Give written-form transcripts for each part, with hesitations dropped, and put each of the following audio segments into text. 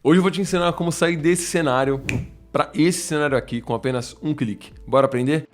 Hoje eu vou te ensinar como sair desse cenário para esse cenário aqui com apenas um clique. Bora aprender?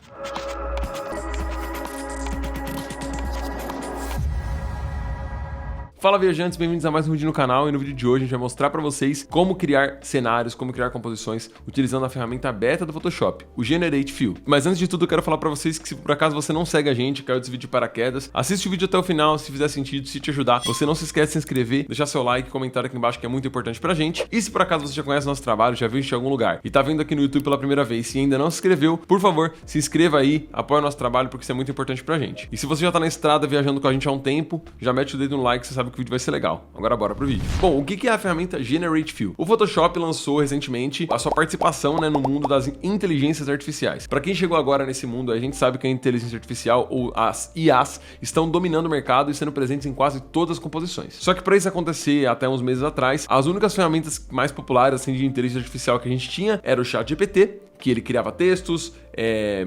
Fala viajantes, bem-vindos a mais um vídeo no canal e no vídeo de hoje a gente vai mostrar para vocês como criar cenários, como criar composições utilizando a ferramenta beta do Photoshop, o Generate Fill. Mas antes de tudo eu quero falar para vocês que se por acaso você não segue a gente, caiu desse vídeo de paraquedas, assiste o vídeo até o final se fizer sentido, se te ajudar. Você não se esquece de se inscrever, deixar seu like, comentário aqui embaixo que é muito importante pra gente. E se por acaso você já conhece nosso trabalho, já viu a gente em algum lugar e tá vendo aqui no YouTube pela primeira vez e ainda não se inscreveu, por favor, se inscreva aí, apoie o nosso trabalho porque isso é muito importante pra gente. E se você já tá na estrada viajando com a gente há um tempo, já mete o dedo no like, você sabe que o vídeo vai ser legal. Agora bora pro vídeo. Bom, o que é a ferramenta Generate Fill? O Photoshop lançou recentemente a sua participação, no mundo das inteligências artificiais. Para quem chegou agora nesse mundo, a gente sabe que a inteligência artificial ou as IAs estão dominando o mercado e sendo presentes em quase todas as composições. Só que para isso acontecer até uns meses atrás, as únicas ferramentas mais populares assim, de inteligência artificial que a gente tinha era o ChatGPT, que ele criava textos,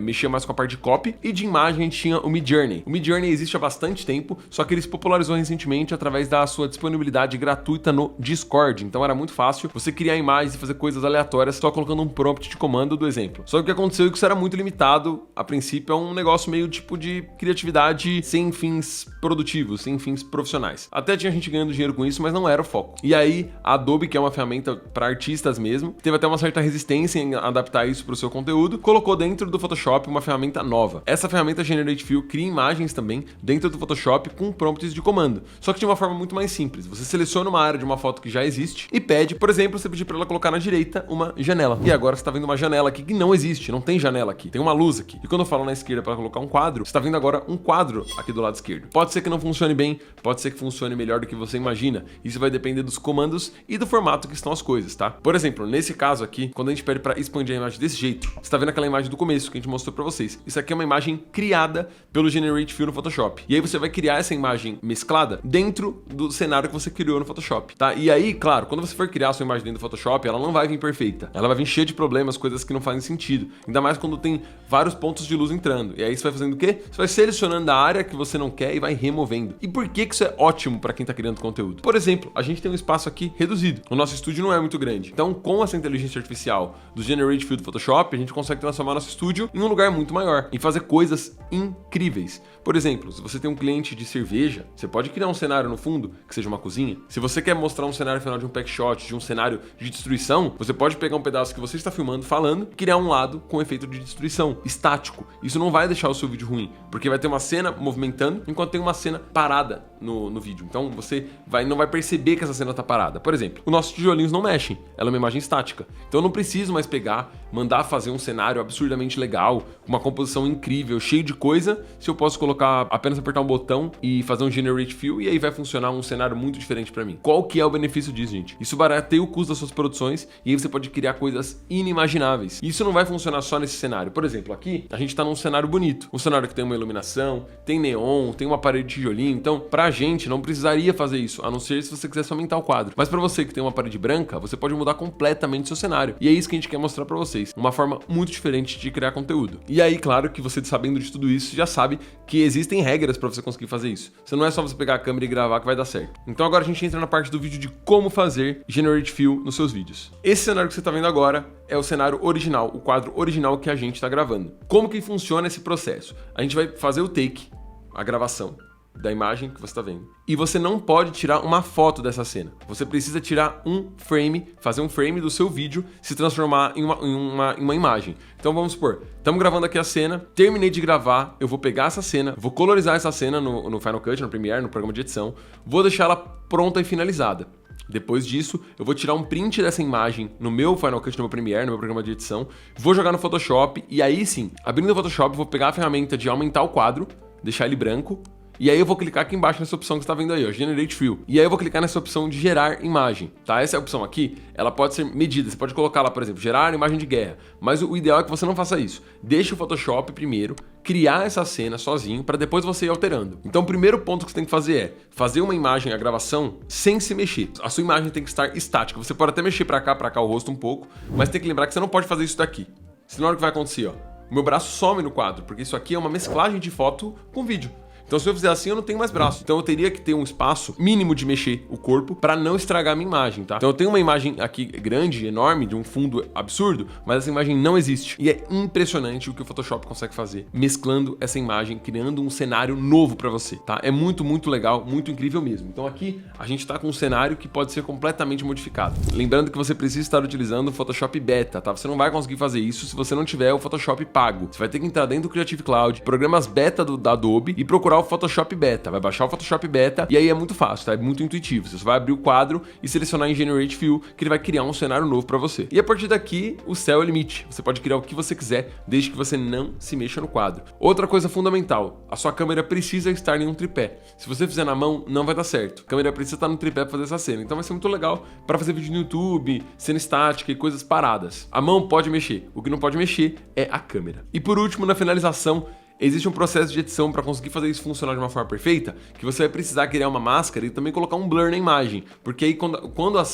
mexia mais com a parte de copy, e de imagem a gente tinha o Midjourney. O Midjourney existe há bastante tempo, só que ele se popularizou recentemente através da sua disponibilidade gratuita no Discord. Então era muito fácil você criar imagens e fazer coisas aleatórias só colocando um prompt de comando do exemplo. Só que o que aconteceu é que isso era muito limitado, a princípio é um negócio meio tipo de criatividade sem fins produtivos, sem fins profissionais. Até tinha gente ganhando dinheiro com isso, mas não era o foco. E aí a Adobe, que é uma ferramenta para artistas mesmo, teve até uma certa resistência em adaptar isso para o seu conteúdo, colocou dentro do Photoshop uma ferramenta nova. Essa ferramenta Generate Fill cria imagens também dentro do Photoshop com prompts de comando, só que de uma forma muito mais simples. Você seleciona uma área de uma foto que já existe e pede, por exemplo, você pedir para ela colocar na direita uma janela. E agora você está vendo uma janela aqui que não existe, não tem janela aqui, tem uma luz aqui. E quando eu falo na esquerda para colocar um quadro, você está vendo agora um quadro aqui do lado esquerdo. Pode ser que não funcione bem, pode ser que funcione melhor do que você imagina. Isso vai depender dos comandos e do formato que estão as coisas, tá? Por exemplo, nesse caso aqui, quando a gente pede para expandir a imagem desse jeito, você tá vendo aquela imagem do começo que a gente mostrou pra vocês. Isso aqui é uma imagem criada pelo Generate Fill no Photoshop. E aí você vai criar essa imagem mesclada dentro do cenário que você criou no Photoshop, tá? E aí, claro, quando você for criar a sua imagem dentro do Photoshop, ela não vai vir perfeita. Ela vai vir cheia de problemas, coisas que não fazem sentido. Ainda mais quando tem vários pontos de luz entrando. E aí você vai fazendo o quê? Você vai selecionando a área que você não quer e vai removendo. E por que isso é ótimo pra quem tá criando conteúdo? Por exemplo, a gente tem um espaço aqui reduzido. O nosso estúdio não é muito grande. Então, com essa inteligência artificial do Generate Fill do Photoshop, a gente consegue transformar nosso estúdio em um lugar muito maior e fazer coisas incríveis. Por exemplo, se você tem um cliente de cerveja, você pode criar um cenário no fundo que seja uma cozinha. Se você quer mostrar um cenário final de um pack shot, de um cenário de destruição, você pode pegar um pedaço que você está filmando, falando, e criar um lado com efeito de destruição, estático. Isso não vai deixar o seu vídeo ruim, porque vai ter uma cena movimentando enquanto tem uma cena parada no vídeo. Então você não vai perceber que essa cena está parada. Por exemplo, os nossos tijolinhos não mexem, ela é uma imagem estática. Então eu não preciso mais pegar, mandar fazer um cenário absurdamente legal, uma composição incrível, cheio de coisa, se eu posso colocar, apenas apertar um botão e fazer um Generate Fill e aí vai funcionar um cenário muito diferente para mim. Qual que é o benefício disso, gente? Isso barateia o custo das suas produções e aí você pode criar coisas inimagináveis. E isso não vai funcionar só nesse cenário. Por exemplo, aqui a gente tá num cenário bonito, um cenário que tem uma iluminação, tem neon, tem uma parede de tijolinho. Então, pra gente não precisaria fazer isso, a não ser se você quisesse aumentar o quadro. Mas pra você que tem uma parede branca, você pode mudar completamente o seu cenário. E é isso que a gente quer mostrar pra vocês, uma forma muito diferente de criar conteúdo. E aí, claro que você sabendo de tudo isso, já sabe que existem regras para você conseguir fazer isso. Você não é só você pegar a câmera e gravar que vai dar certo. Então agora a gente entra na parte do vídeo de como fazer Generate Fill nos seus vídeos. Esse cenário que você está vendo agora é o cenário original, o quadro original que a gente está gravando. Como que funciona esse processo? A gente vai fazer o take, a gravação da imagem que você está vendo. E você não pode tirar uma foto dessa cena. Você precisa tirar um frame, fazer um frame do seu vídeo, se transformar em uma imagem. Então vamos supor, estamos gravando aqui a cena, terminei de gravar, eu vou pegar essa cena, vou colorizar essa cena no Final Cut, no Premiere, no programa de edição, vou deixar ela pronta e finalizada. Depois disso, eu vou tirar um print dessa imagem no meu Final Cut, no meu Premiere, no meu programa de edição, vou jogar no Photoshop e aí sim, abrindo o Photoshop, vou pegar a ferramenta de aumentar o quadro, deixar ele branco, e aí eu vou clicar aqui embaixo nessa opção que você está vendo aí, ó, Generate Fill. E aí eu vou clicar nessa opção de gerar imagem, tá? Essa opção aqui, ela pode ser medida. Você pode colocar lá, por exemplo, gerar imagem de guerra. Mas o ideal é que você não faça isso. Deixe o Photoshop primeiro, criar essa cena sozinho, para depois você ir alterando. Então o primeiro ponto que você tem que fazer é fazer uma imagem, a gravação, sem se mexer. A sua imagem tem que estar estática. Você pode até mexer para cá o rosto um pouco, mas tem que lembrar que você não pode fazer isso daqui. Senão o que vai acontecer, ó, o meu braço some no quadro, porque isso aqui é uma mesclagem de foto com vídeo. Então se eu fizer assim, eu não tenho mais braço. Então eu teria que ter um espaço mínimo de mexer o corpo para não estragar a minha imagem, tá? Então eu tenho uma imagem aqui grande, enorme, de um fundo absurdo, mas essa imagem não existe. E é impressionante o que o Photoshop consegue fazer, mesclando essa imagem, criando um cenário novo para você, tá? É muito, muito legal, muito incrível mesmo. Então aqui a gente tá com um cenário que pode ser completamente modificado. Lembrando que você precisa estar utilizando o Photoshop Beta, tá? Você não vai conseguir fazer isso se você não tiver o Photoshop pago. Você vai ter que entrar dentro do Creative Cloud, programas beta da Adobe e procurar o Photoshop Beta. Vai baixar o Photoshop Beta e aí é muito fácil, tá? É muito intuitivo. Você só vai abrir o quadro e selecionar em Generate Fill, que ele vai criar um cenário novo para você. E a partir daqui, o céu é o limite. Você pode criar o que você quiser, desde que você não se mexa no quadro. Outra coisa fundamental, a sua câmera precisa estar em um tripé. Se você fizer na mão, não vai dar certo. A câmera precisa estar no tripé para fazer essa cena. Então vai ser muito legal para fazer vídeo no YouTube, cena estática e coisas paradas. A mão pode mexer, o que não pode mexer é a câmera. E por último, na finalização, existe um processo de edição para conseguir fazer isso funcionar de uma forma perfeita, que você vai precisar criar uma máscara e também colocar um blur na imagem, porque aí quando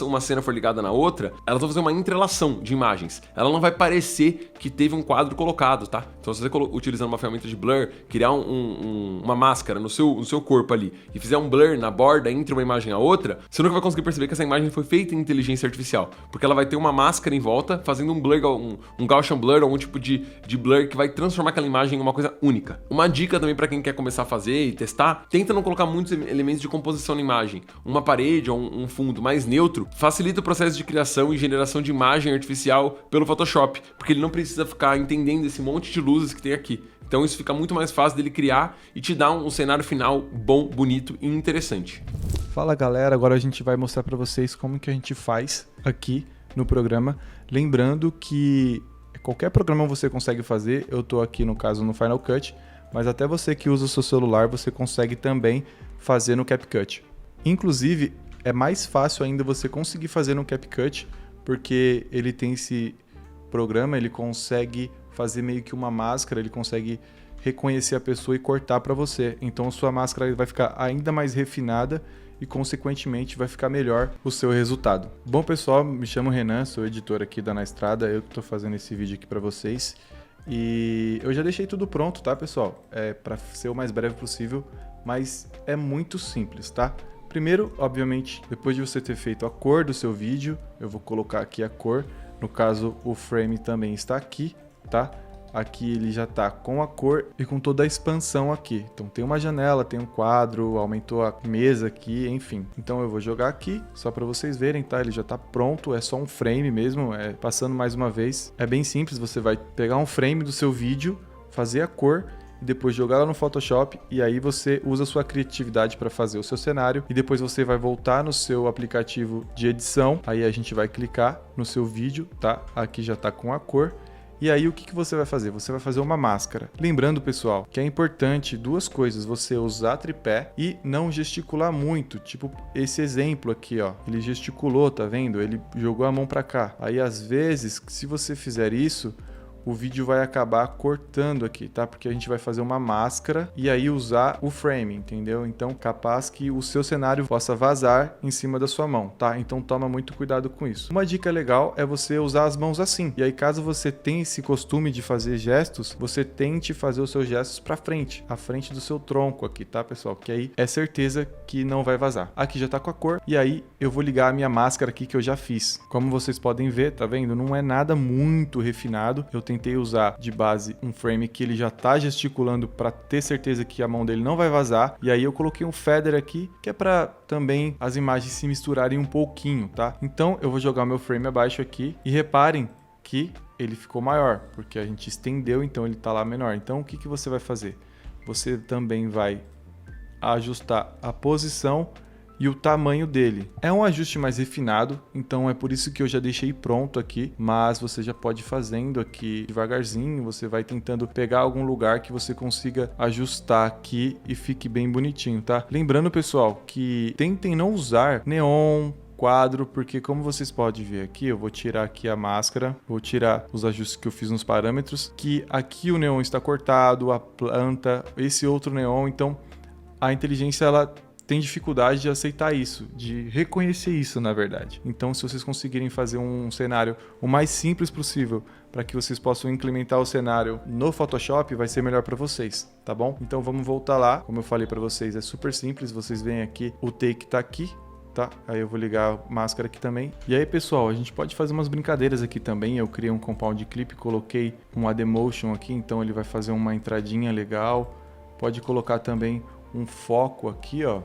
uma cena for ligada na outra, elas vão fazer uma entrelação de imagens. Ela não vai parecer que teve um quadro colocado, tá? Então se você utilizando uma ferramenta de blur, criar uma máscara no seu corpo ali e fizer um blur na borda entre uma imagem e a outra, você nunca vai conseguir perceber que essa imagem foi feita em inteligência artificial, porque ela vai ter uma máscara em volta, fazendo um blur, um Gaussian blur, ou um tipo de blur que vai transformar aquela imagem em uma coisa única. Uma dica também para quem quer começar a fazer e testar, tenta não colocar muitos elementos de composição na imagem. Uma parede ou um fundo mais neutro facilita o processo de criação e geração de imagem artificial pelo Photoshop, porque ele não precisa ficar entendendo esse monte de luzes que tem aqui. Então isso fica muito mais fácil dele criar e te dar um cenário final bom, bonito e interessante. Fala galera, agora a gente vai mostrar para vocês como que a gente faz aqui no programa. Lembrando que qualquer programa você consegue fazer, eu estou aqui no caso no Final Cut, mas até você que usa o seu celular, você consegue também fazer no CapCut. Inclusive, é mais fácil ainda você conseguir fazer no CapCut, porque ele tem esse programa, ele consegue fazer meio que uma máscara, ele consegue reconhecer a pessoa e cortar para você. Então a sua máscara vai ficar ainda mais refinada e consequentemente vai ficar melhor o seu resultado. Bom pessoal, me chamo Renan, sou editor aqui da Na Estrada, eu que estou fazendo esse vídeo aqui para vocês e eu já deixei tudo pronto, tá pessoal? Para ser o mais breve possível, mas é muito simples, tá? Primeiro, obviamente, depois de você ter feito a cor do seu vídeo, eu vou colocar aqui a cor, no caso o frame também está aqui, tá? Aqui ele já está com a cor e com toda a expansão aqui. Então tem uma janela, tem um quadro, aumentou a mesa aqui, enfim. Então eu vou jogar aqui, só para vocês verem, tá? Ele já está pronto, é só um frame mesmo, passando mais uma vez. É bem simples, você vai pegar um frame do seu vídeo, fazer a cor e depois jogar lá no Photoshop e aí você usa a sua criatividade para fazer o seu cenário e depois você vai voltar no seu aplicativo de edição, aí a gente vai clicar no seu vídeo, tá? Aqui já está com a cor. E aí o que você vai fazer? Você vai fazer uma máscara. Lembrando, pessoal, que é importante duas coisas, você usar tripé e não gesticular muito, tipo esse exemplo aqui, ó. Ele gesticulou, tá vendo? Ele jogou a mão para cá. Aí às vezes, se você fizer isso, o vídeo vai acabar cortando aqui, tá? Porque a gente vai fazer uma máscara e aí usar o frame, entendeu? Então, capaz que o seu cenário possa vazar em cima da sua mão, tá? Então, toma muito cuidado com isso. Uma dica legal é você usar as mãos assim. E aí, caso você tenha esse costume de fazer gestos, você tente fazer os seus gestos para frente, à frente do seu tronco aqui, tá, pessoal? Que aí é certeza que não vai vazar. Aqui já tá com a cor e aí eu vou ligar a minha máscara aqui que eu já fiz. Como vocês podem ver, tá vendo? Não é nada muito refinado. Eu tentei usar de base um frame que ele já tá gesticulando para ter certeza que a mão dele não vai vazar. E aí eu coloquei um feather aqui, que é para também as imagens se misturarem um pouquinho, tá? Então eu vou jogar o meu frame abaixo aqui e reparem que ele ficou maior, porque a gente estendeu, então ele tá lá menor. Então o que você vai fazer? Você também vai ajustar a posição e o tamanho dele. É um ajuste mais refinado, então é por isso que eu já deixei pronto aqui, mas você já pode ir fazendo aqui devagarzinho, você vai tentando pegar algum lugar que você consiga ajustar aqui e fique bem bonitinho, tá? Lembrando, pessoal, que tentem não usar neon, quadro, porque como vocês podem ver aqui, eu vou tirar aqui a máscara, vou tirar os ajustes que eu fiz nos parâmetros, que aqui o neon está cortado, a planta, esse outro neon, então a inteligência ela têm dificuldade de aceitar isso, de reconhecer isso, na verdade. Então, se vocês conseguirem fazer um cenário o mais simples possível para que vocês possam implementar o cenário no Photoshop, vai ser melhor para vocês, tá bom? Então, vamos voltar lá. Como eu falei para vocês, é super simples. Vocês veem aqui, o take tá aqui, tá? Aí eu vou ligar a máscara aqui também. E aí, pessoal, a gente pode fazer umas brincadeiras aqui também. Eu criei um compound clip, coloquei um add motion aqui, então ele vai fazer uma entradinha legal. Pode colocar também um foco aqui, ó,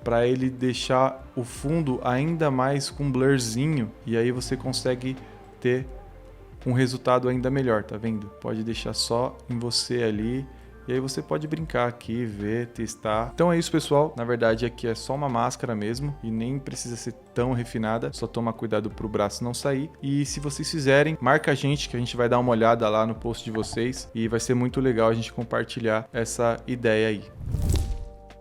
para ele deixar o fundo ainda mais com blurzinho, e aí você consegue ter um resultado ainda melhor, tá vendo? Pode deixar só em você ali. E aí você pode brincar aqui, ver, testar. Então é isso, pessoal. Na verdade, aqui é só uma máscara mesmo e nem precisa ser tão refinada. Só toma cuidado pro braço não sair. E se vocês fizerem, marca a gente que a gente vai dar uma olhada lá no post de vocês. E vai ser muito legal a gente compartilhar essa ideia aí.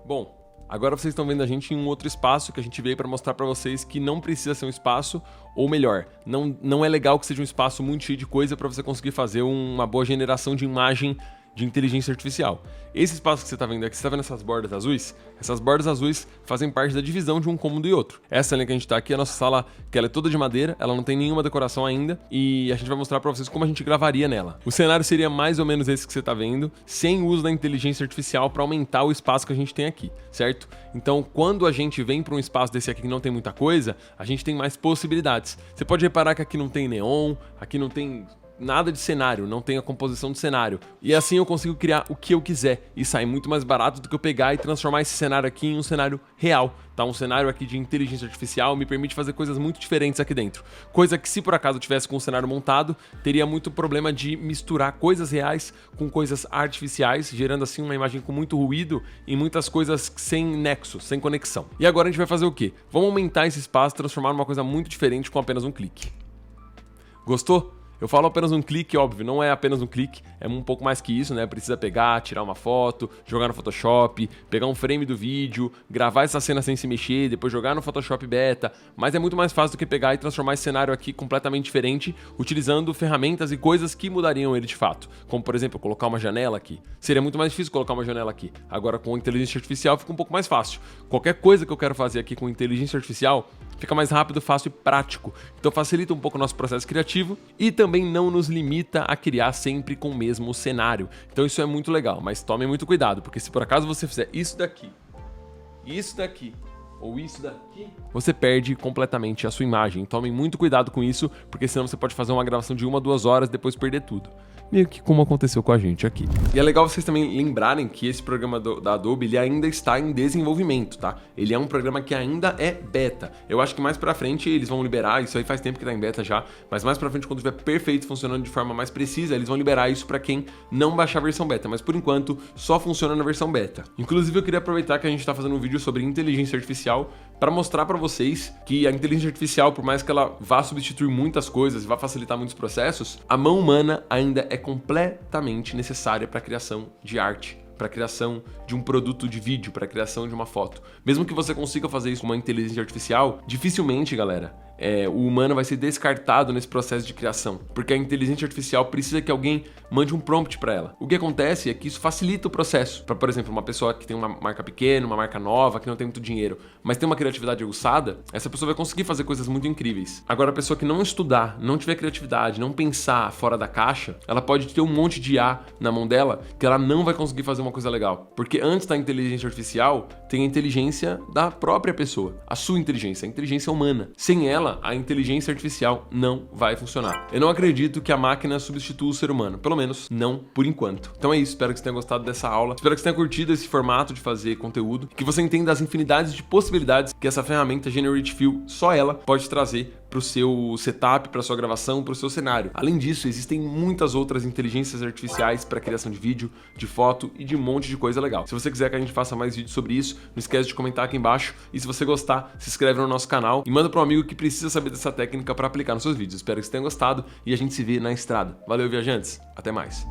Bom, agora vocês estão vendo a gente em um outro espaço que a gente veio para mostrar para vocês que não precisa ser um espaço, ou melhor, não é legal que seja um espaço muito cheio de coisa para você conseguir fazer uma boa geração de imagem de inteligência artificial. Esse espaço que você está vendo aqui, você está vendo essas bordas azuis? Essas bordas azuis fazem parte da divisão de um cômodo e outro. Essa linha que a gente está aqui é a nossa sala, que ela é toda de madeira, ela não tem nenhuma decoração ainda, e a gente vai mostrar para vocês como a gente gravaria nela. O cenário seria mais ou menos esse que você está vendo, sem o uso da inteligência artificial para aumentar o espaço que a gente tem aqui, certo? Então, quando a gente vem para um espaço desse aqui que não tem muita coisa, a gente tem mais possibilidades. Você pode reparar que aqui não tem neon, aqui não tem nada de cenário, não tem a composição do cenário. E assim eu consigo criar o que eu quiser e sai muito mais barato do que eu pegar e transformar esse cenário aqui em um cenário real, tá? Um cenário aqui de inteligência artificial me permite fazer coisas muito diferentes aqui dentro. Coisa que se por acaso eu tivesse com o cenário montado, teria muito problema de misturar coisas reais com coisas artificiais, gerando assim uma imagem com muito ruído e muitas coisas sem nexo, sem conexão. E agora a gente vai fazer o quê? Vamos aumentar esse espaço, transformar numa coisa muito diferente com apenas um clique. Gostou? Eu falo apenas um clique, óbvio, não é apenas um clique, é um pouco mais que isso, né? Precisa pegar, tirar uma foto, jogar no Photoshop, pegar um frame do vídeo, gravar essa cena sem se mexer, depois jogar no Photoshop Beta, mas é muito mais fácil do que pegar e transformar esse cenário aqui completamente diferente, utilizando ferramentas e coisas que mudariam ele de fato, como por exemplo, colocar uma janela aqui. Seria muito mais difícil colocar uma janela aqui, agora com inteligência artificial fica um pouco mais fácil. Qualquer coisa que eu quero fazer aqui com inteligência artificial, fica mais rápido, fácil e prático. Então facilita um pouco o nosso processo criativo e também não nos limita a criar sempre com o mesmo cenário. Então isso é muito legal, mas tomem muito cuidado, porque se por acaso você fizer isso daqui ou isso daqui, você perde completamente a sua imagem. Tomem muito cuidado com isso, porque senão você pode fazer uma gravação de 1 a 2 horas e depois perder tudo. Meio que como aconteceu com a gente aqui. E é legal vocês também lembrarem que esse programa da Adobe, ele ainda está em desenvolvimento, tá? Ele é um programa que ainda é beta. Eu acho que mais pra frente eles vão liberar, isso aí faz tempo que tá em beta já, mas mais pra frente, quando estiver perfeito, funcionando de forma mais precisa, eles vão liberar isso pra quem não baixar a versão beta, mas por enquanto só funciona na versão beta. Inclusive eu queria aproveitar que a gente tá fazendo um vídeo sobre inteligência artificial para mostrar para vocês que a inteligência artificial, por mais que ela vá substituir muitas coisas e vá facilitar muitos processos, a mão humana ainda é completamente necessária para a criação de arte, para a criação de um produto de vídeo, para a criação de uma foto. Mesmo que você consiga fazer isso com uma inteligência artificial, dificilmente, galera, o humano vai ser descartado nesse processo de criação, porque a inteligência artificial precisa que alguém mande um prompt para ela. O que acontece é que isso facilita o processo. Para, por exemplo, uma pessoa que tem uma marca pequena, uma marca nova, que não tem muito dinheiro, mas tem uma criatividade aguçada, essa pessoa vai conseguir fazer coisas muito incríveis. Agora, a pessoa que não estudar, não tiver criatividade, não pensar fora da caixa, ela pode ter um monte de IA na mão dela que ela não vai conseguir fazer uma coisa legal. Porque antes da inteligência artificial, tem a inteligência da própria pessoa, a sua inteligência, a inteligência humana. Sem ela, a inteligência artificial não vai funcionar. Eu não acredito que a máquina substitua o ser humano, pelo menos não por enquanto. Então é isso, espero que você tenha gostado dessa aula, espero que você tenha curtido esse formato de fazer conteúdo, que você entenda as infinidades de possibilidades que essa ferramenta Generate Fill, só ela pode trazer para o seu setup, para sua gravação, para o seu cenário. Além disso, existem muitas outras inteligências artificiais para criação de vídeo, de foto e de um monte de coisa legal. Se você quiser que a gente faça mais vídeos sobre isso, não esquece de comentar aqui embaixo. E se você gostar, se inscreve no nosso canal e manda para um amigo que precisa saber dessa técnica para aplicar nos seus vídeos. Espero que você tenha gostado e a gente se vê na estrada. Valeu, viajantes! Até mais!